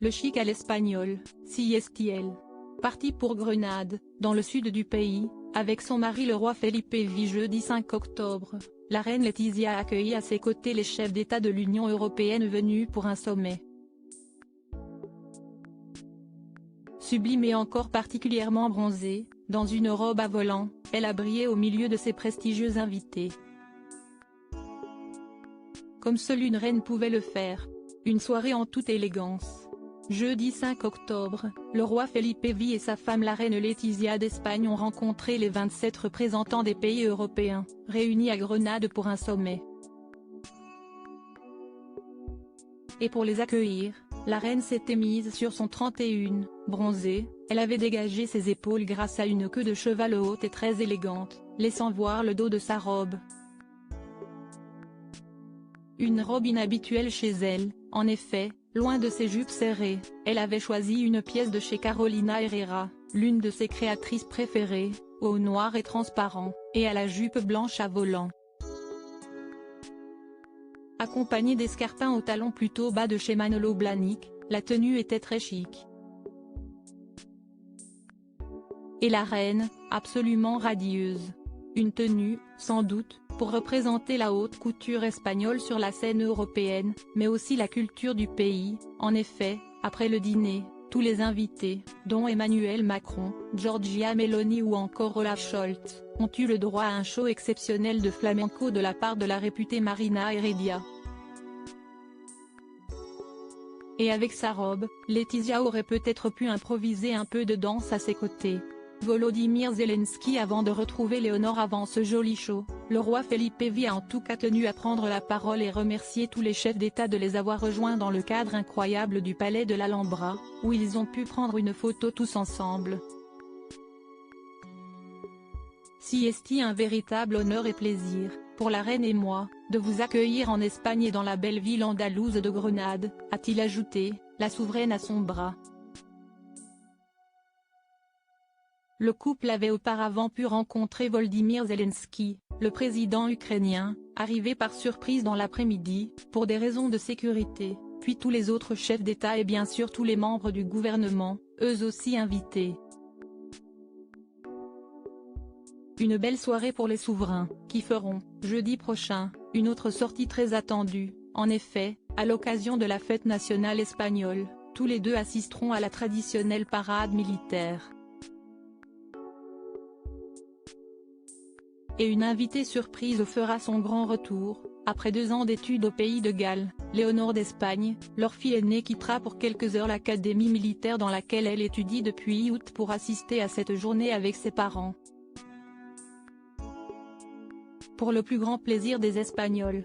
le chic à l'espagnol, CSTL. Partie pour Grenade, dans le sud du pays, avec son mari le roi Felipe V. Jeudi 5 octobre, la reine Letizia a accueilli à ses côtés les chefs d'État de l'Union européenne venus pour un sommet. Sublime et encore particulièrement bronzée, dans une robe à volants, elle a brillé au milieu de ses prestigieux invités. Comme seule une reine pouvait le faire. Une soirée en toute élégance. Jeudi 5 octobre, le roi Felipe V et sa femme la reine Letizia d'Espagne ont rencontré les 27 représentants des pays européens, réunis à Grenade pour un sommet. Et pour les accueillir, la reine s'était mise sur son 31, bronzée, elle avait dégagé ses épaules grâce à une queue de cheval haute et très élégante, laissant voir le dos de sa robe. Une robe inhabituelle chez elle, en effet, loin de ses jupes serrées, elle avait choisi une pièce de chez Carolina Herrera, l'une de ses créatrices préférées, au noir et transparent, et à la jupe blanche à volants. Accompagnée d'escarpins aux talons plutôt bas de chez Manolo Blahnik, la tenue était très chic. Et la reine, absolument radieuse. Une tenue, sans doute, pour représenter la haute couture espagnole sur la scène européenne, mais aussi la culture du pays. En effet, après le dîner, tous les invités, dont Emmanuel Macron, Giorgia Meloni ou encore Olaf Scholz, ont eu le droit à un show exceptionnel de flamenco de la part de la réputée Marina Heredia. Et avec sa robe, Letizia aurait peut-être pu improviser un peu de danse à ses côtés. Volodymyr Zelensky. Avant de retrouver Léonore avant ce joli show, le roi Felipe V a en tout cas tenu à prendre la parole et remercier tous les chefs d'État de les avoir rejoints dans le cadre incroyable du palais de l'Alhambra, où ils ont pu prendre une photo tous ensemble. Si est un véritable honneur et plaisir, pour la reine et moi, de vous accueillir en Espagne et dans la belle ville andalouse de Grenade, a-t-il ajouté, la souveraine à son bras. Le couple avait auparavant pu rencontrer Volodymyr Zelensky, le président ukrainien, arrivé par surprise dans l'après-midi, pour des raisons de sécurité, puis tous les autres chefs d'État et bien sûr tous les membres du gouvernement, eux aussi invités. Une belle soirée pour les souverains, qui feront, jeudi prochain, une autre sortie très attendue. En effet, à l'occasion de la fête nationale espagnole, tous les deux assisteront à la traditionnelle parade militaire. Et une invitée surprise fera son grand retour. Après 2 ans d'études au pays de Galles, Léonore d'Espagne, leur fille aînée quittera pour quelques heures l'académie militaire dans laquelle elle étudie depuis août pour assister à cette journée avec ses parents. Pour le plus grand plaisir des Espagnols.